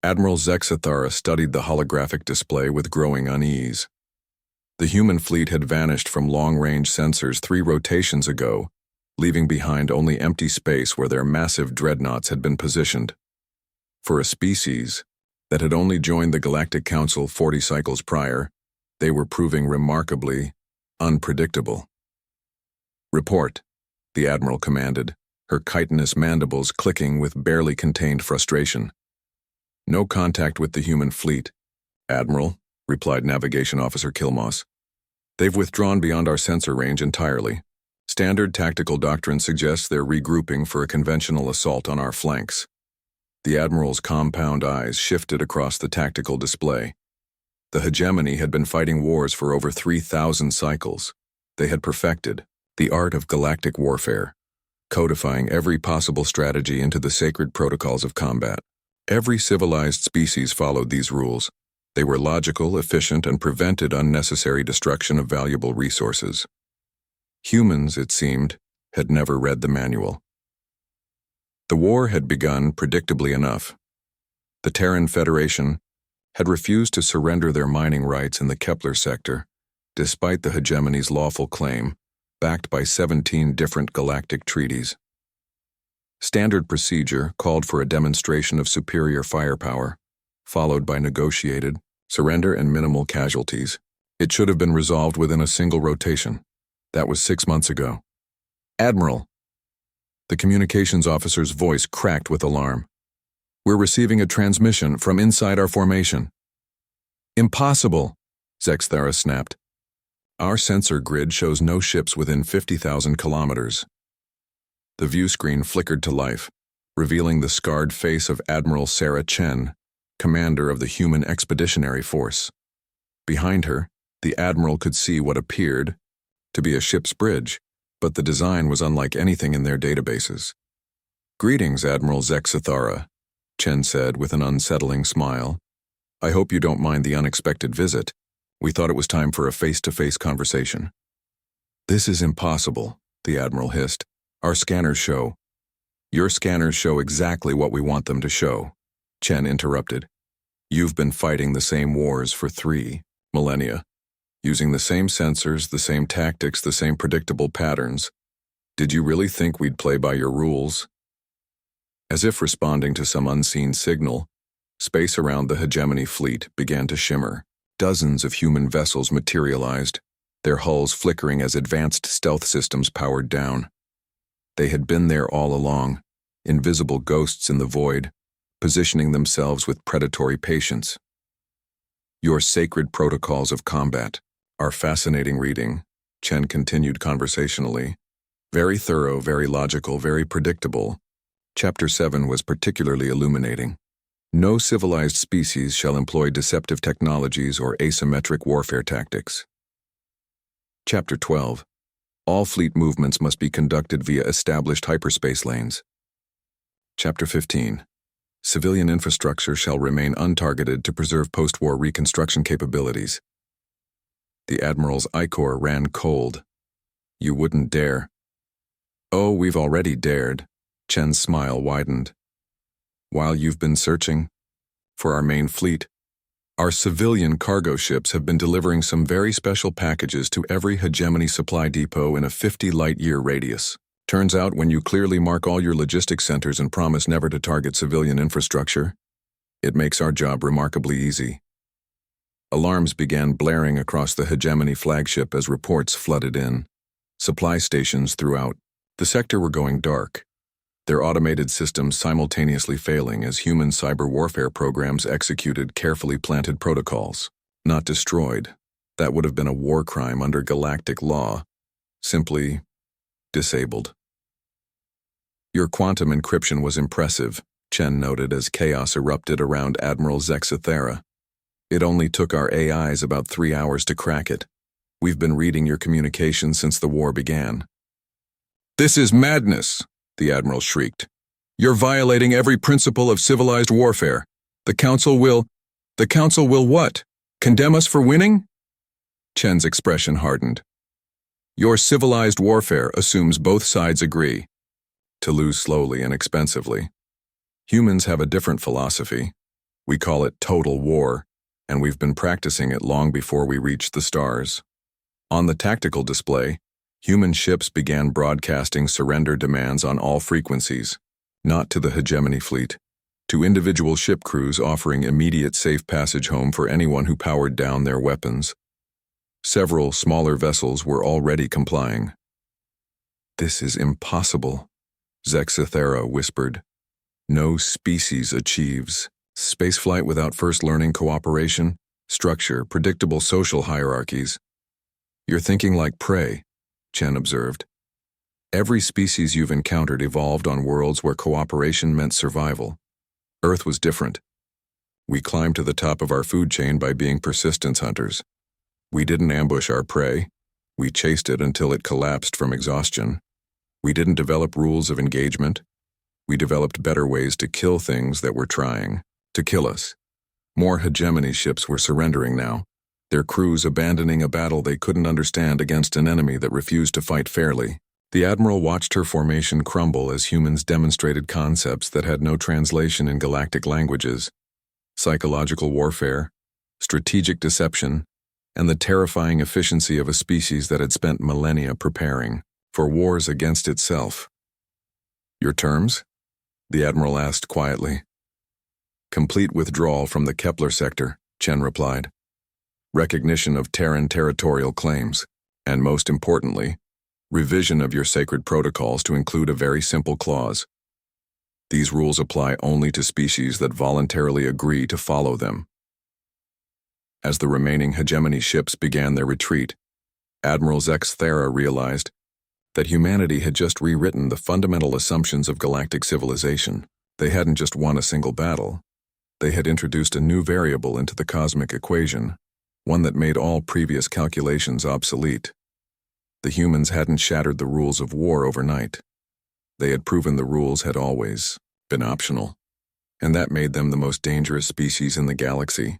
Admiral Zexathara studied the holographic display with growing unease. The human fleet had vanished from long-range sensors 3 rotations ago, leaving behind only empty space where their massive dreadnoughts had been positioned. For a species that had only joined the Galactic Council 40 cycles prior, they were proving remarkably unpredictable. "Report," the Admiral commanded, her chitinous mandibles clicking with barely contained frustration. "No contact with the human fleet, Admiral," replied Navigation Officer Kilmoss. "They've withdrawn beyond our sensor range entirely. Standard tactical doctrine suggests they're regrouping for a conventional assault on our flanks." The Admiral's compound eyes shifted across the tactical display. The hegemony had been fighting wars for over 3,000 cycles. They had perfected the art of galactic warfare, codifying every possible strategy into the sacred protocols of combat. Every civilized species followed these rules. They were logical, efficient, and prevented unnecessary destruction of valuable resources. Humans, it seemed, had never read the manual. The war had begun predictably enough. The Terran Federation had refused to surrender their mining rights in the Kepler sector, despite the hegemony's lawful claim, backed by 17 different galactic treaties. Standard procedure called for a demonstration of superior firepower, followed by negotiated surrender and minimal casualties. It should have been resolved within a single rotation. That was 6 months ago. "Admiral," the communications officer's voice cracked with alarm. "We're receiving a transmission from inside our formation." "Impossible," Zexathara snapped. "Our sensor grid shows no ships within 50,000 kilometers." The view screen flickered to life, revealing the scarred face of Admiral Sarah Chen, commander of the Human Expeditionary Force. Behind her, the Admiral could see what appeared to be a ship's bridge, but the design was unlike anything in their databases. "Greetings, Admiral Zexathara," Chen said with an unsettling smile. "I hope you don't mind the unexpected visit. We thought it was time for a face-to-face conversation." "This is impossible," the Admiral hissed. "Our scanners show—" "Your scanners show exactly what we want them to show," Chen interrupted. "You've been fighting the same wars for 3 millennia, using the same sensors, the same tactics, the same predictable patterns. Did you really think we'd play by your rules?" As if responding to some unseen signal, space around the hegemony fleet began to shimmer. Dozens of human vessels materialized, their hulls flickering as advanced stealth systems powered down. They had been there all along, invisible ghosts in the void, positioning themselves with predatory patience. "Your sacred protocols of combat are fascinating reading," Chen continued conversationally. "Very thorough, very logical, very predictable. Chapter 7 was particularly illuminating. No civilized species shall employ deceptive technologies or asymmetric warfare tactics. Chapter 12. All fleet movements must be conducted via established hyperspace lanes. Chapter 15. Civilian infrastructure shall remain untargeted to preserve post-war reconstruction capabilities. The Admiral's ichor ran cold. "You wouldn't dare." "Oh, we've already dared." Chen's smile widened. "While you've been searching for our main fleet, our civilian cargo ships have been delivering some very special packages to every hegemony supply depot in a 50 light-year radius. Turns out when you clearly mark all your logistics centers and promise never to target civilian infrastructure, it makes our job remarkably easy." Alarms began blaring across the hegemony flagship as reports flooded in. Supply stations throughout the sector were going dark, their automated systems simultaneously failing as human cyber warfare programs executed carefully planted protocols. Not destroyed. That would have been a war crime under galactic law. Simply disabled. "Your quantum encryption was impressive," Chen noted as chaos erupted around Admiral Zexathara. "It only took our AIs about 3 hours to crack it. We've been reading your communications since the war began." "This is madness," the Admiral shrieked. "You're violating every principle of civilized warfare. The Council will what? Condemn us for winning?" Chen's expression hardened. "Your civilized warfare assumes both sides agree to lose slowly and expensively. Humans have a different philosophy. We call it total war, and we've been practicing it long before we reached the stars. On the tactical display, human ships began broadcasting surrender demands on all frequencies, not to the hegemony fleet, to individual ship crews offering immediate safe passage home for anyone who powered down their weapons. Several smaller vessels were already complying. "This is impossible," Zexithera whispered. "No species achieves spaceflight without first learning cooperation, structure, predictable social hierarchies." "You're thinking like prey," Chen observed. "Every species you've encountered evolved on worlds where cooperation meant survival. Earth was different. We climbed to the top of our food chain by being persistence hunters. We didn't ambush our prey. We chased it until it collapsed from exhaustion. We didn't develop rules of engagement. We developed better ways to kill things that were trying to kill us." More hegemony ships were surrendering now, their crews abandoning a battle they couldn't understand against an enemy that refused to fight fairly. The Admiral watched her formation crumble as humans demonstrated concepts that had no translation in galactic languages: psychological warfare, strategic deception, and the terrifying efficiency of a species that had spent millennia preparing for wars against itself. "Your terms?" the Admiral asked quietly. "Complete withdrawal from the Kepler sector," Chen replied. "Recognition of Terran territorial claims, and most importantly, revision of your sacred protocols to include a very simple clause. These rules apply only to species that voluntarily agree to follow them." As the remaining hegemony ships began their retreat, Admiral Zexithera realized that humanity had just rewritten the fundamental assumptions of galactic civilization. They hadn't just won a single battle. They had introduced a new variable into the cosmic equation, one that made all previous calculations obsolete. The humans hadn't shattered the rules of war overnight. They had proven the rules had always been optional, and that made them the most dangerous species in the galaxy.